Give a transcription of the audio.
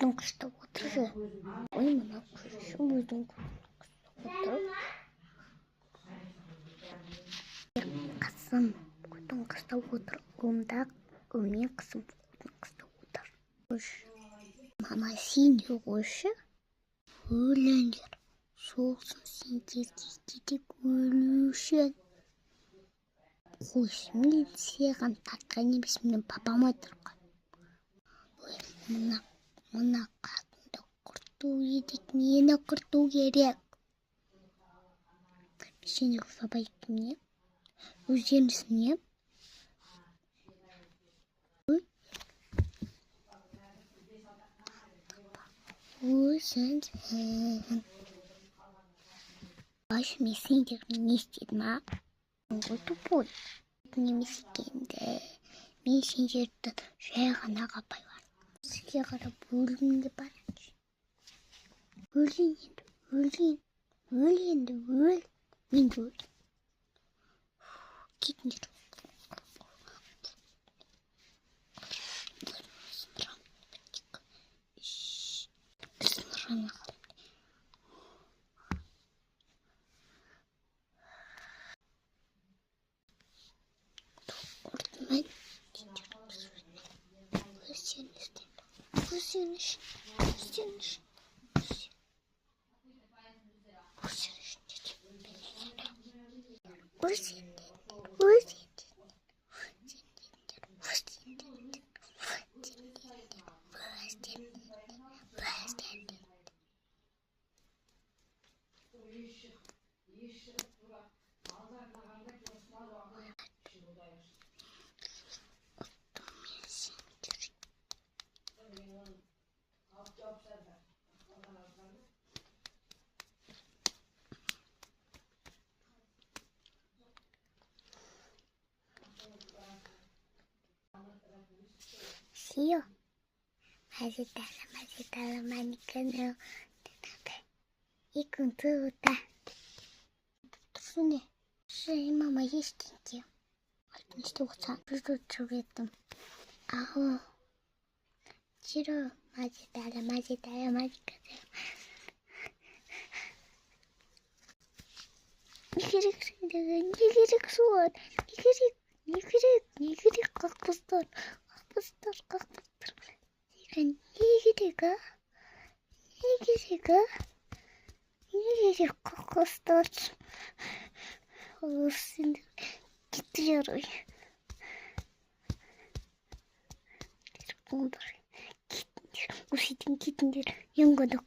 Gudang kasta oturur. Ой, мама, şu buydum otur. Kızım, gudang kasta otur. Ummin kızım gudang kasta otur. Kuş. Mama sinir kuşu. Öğlenler. Soğuksun sinir dedik ölüşen. Kuşumun siygan takkanı bisminin babama durgan. Мына қатынды құрту едік, мені құрту керек. Сені ұқсабайды не? Өздеріңіз не? Өзіңіз. Башы мен сендердің не істедім, а? Ол тупой. Немес екенді. Мен сендерді жай ғана қапай бар. Сізге қарап өлгімді бар. Өл енді. Мен де өл. Кетіңдер. Сио. Мазитала, маникана. Икун тута. Суне. Шей мама есть где? Что хочешь? Что чугетом? Ахо. Чиро. Мазитала, маникана. Никерик суон. Никерик какпустар. Никерик какпустар. Олсын кетер. Кетіндер. Кетіндер. Яңғадық